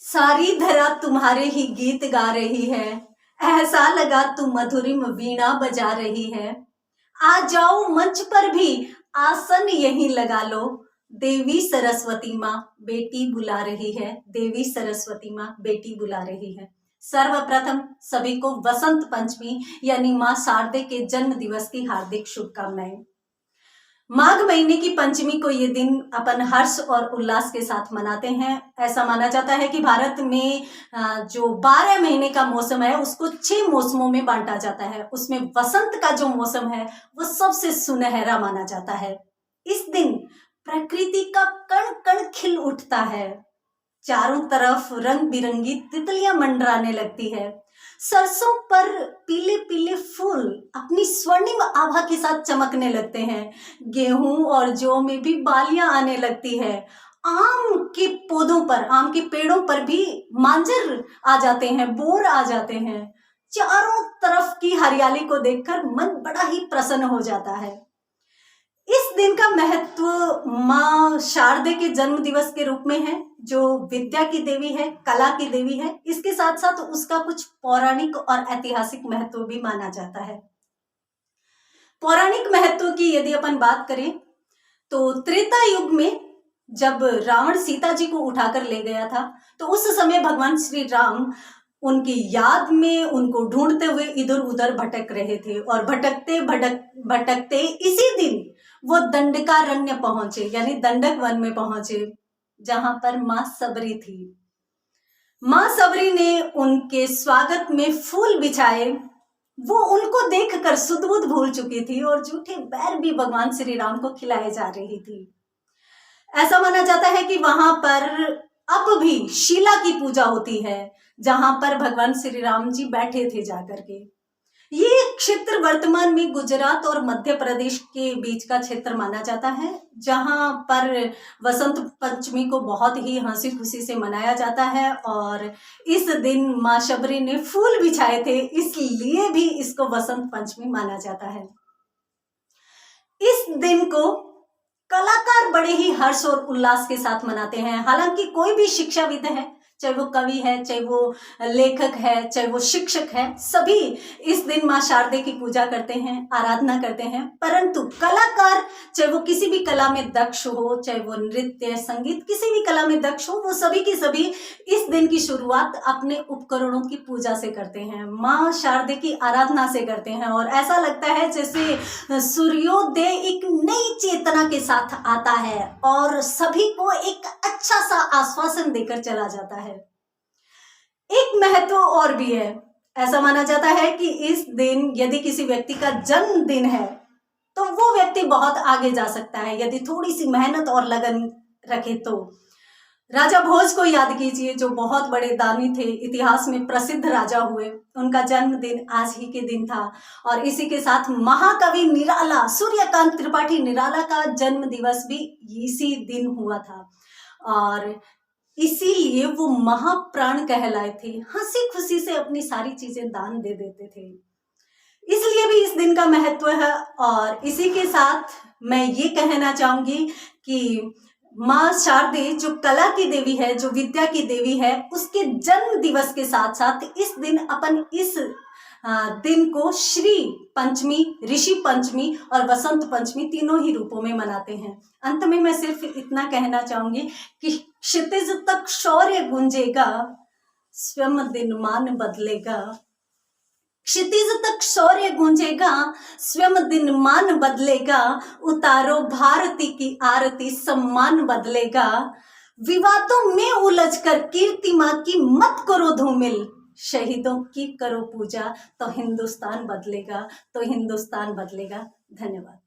सारी धरा तुम्हारे ही गीत गा रही है, ऐसा लगा तुम मधुरिम वीणा बजा रही है। आ जाओ मंच पर भी आसन यहीं लगा लो, देवी सरस्वती माँ बेटी बुला रही है, देवी सरस्वती माँ बेटी बुला रही है। सर्वप्रथम सभी को वसंत पंचमी यानी माँ शारदे के जन्म दिवस की हार्दिक शुभकामनाएं। माघ महीने की पंचमी को ये दिन अपन हर्ष और उल्लास के साथ मनाते हैं। ऐसा माना जाता है कि भारत में जो 12 महीने का मौसम है उसको 6 मौसमों में बांटा जाता है। उसमें वसंत का जो मौसम है वो सबसे सुनहरा माना जाता है। इस दिन प्रकृति का कण कण खिल उठता है, चारों तरफ रंग बिरंगी तितलियां मंडराने लगती है, सरसों पर पीले पीले फूल अपनी स्वर्णिम आभा के साथ चमकने लगते हैं, गेहूं और जौ में भी बालियां आने लगती है, आम के पौधों पर, आम के पेड़ों पर भी मांजर आ जाते हैं, बोर आ जाते हैं। चारों तरफ की हरियाली को देखकर मन बड़ा ही प्रसन्न हो जाता है। इस दिन का महत्व माँ शारदे के जन्म दिवस के रूप में है, जो विद्या की देवी है, कला की देवी है। इसके साथ साथ उसका कुछ पौराणिक और ऐतिहासिक महत्व भी माना जाता है। पौराणिक महत्व की यदि अपन बात करें तो त्रेता युग में जब रावण सीता जी को उठाकर ले गया था, तो उस समय भगवान श्री राम उनकी याद में उनको ढूंढते हुए इधर उधर भटक रहे थे और भटकते भटकते इसी दिन वो दंडकारण्य पहुंचे, यानी दंडक वन में पहुंचे, जहां पर मां सबरी थी। मां सबरी ने उनके स्वागत में फूल बिछाए। वो उनको देखकर सुध-बुध भूल चुकी थी और जूठे बैर भी भगवान श्री राम को खिलाए जा रही थी। ऐसा माना जाता है कि वहां पर अब भी शिला की पूजा होती है, जहां पर भगवान श्री राम जी बैठे थे जाकर के। ये क्षेत्र वर्तमान में गुजरात और मध्य प्रदेश के बीच का क्षेत्र माना जाता है, जहां पर वसंत पंचमी को बहुत ही हंसी खुशी से मनाया जाता है। और इस दिन मां शबरी ने फूल बिछाए थे, इसलिए भी इसको वसंत पंचमी माना जाता है। इस दिन को कलाकार बड़े ही हर्ष और उल्लास के साथ मनाते हैं। हालांकि कोई भी शिक्षाविद है, चाहे वो कवि है, चाहे वो लेखक है, चाहे वो शिक्षक है, सभी इस दिन मां शारदे की पूजा करते हैं, आराधना करते हैं। परंतु कलाकार, चाहे वो किसी भी कला में दक्ष हो, चाहे वो नृत्य संगीत किसी भी कला में दक्ष हो, वो सभी की सभी इस दिन की शुरुआत अपने उपकरणों की पूजा से करते हैं, मां शारदे की आराधना से करते हैं। और ऐसा लगता है जैसे सूर्योदय एक नई चेतना के साथ आता है और सभी को एक अच्छा सा आश्वासन देकर चला जाता है। एक महत्व और भी है। ऐसा माना जाता है कि इस दिन यदि किसी व्यक्ति का जन्मदिन है तो वो व्यक्ति बहुत आगे जा सकता है, यदि थोड़ी सी मेहनत और लगन रखे तो। राजा भोज को याद कीजिए, जो बहुत बड़े दानी थे, इतिहास में प्रसिद्ध राजा हुए। उनका जन्मदिन आज ही के दिन था। और इसी के साथ महाकवि निराला, सूर्यकांत त्रिपाठी निराला का जन्म दिवस भी इसी दिन हुआ था और इसीलिए वो महाप्राण कहलाए थे। हंसी खुशी से अपनी सारी चीजें दान दे देते थे, इसलिए भी इस दिन का महत्व है। और इसी के साथ मैं ये कहना चाहूंगी कि माँ शारदे जो कला की देवी है, जो विद्या की देवी है, उसके जन्म दिवस के साथ साथ इस दिन अपन इस दिन को श्री पंचमी, ऋषि पंचमी और वसंत पंचमी तीनों ही रूपों में मनाते हैं। अंत में मैं सिर्फ इतना कहना चाहूंगी कि क्षितिज तक शौर्य गूंजेगा, स्वयं दिन मान बदलेगा। क्षितिज तक शौर्य गूंजेगा, स्वयं दिन मान बदलेगा। उतारो भारती की आरती, सम्मान बदलेगा। विवादों में उलझकर कीर्ति माँ की मत करो धूमिल। शहीदों की करो पूजा, तो हिंदुस्तान बदलेगा, तो हिंदुस्तान बदलेगा। धन्यवाद।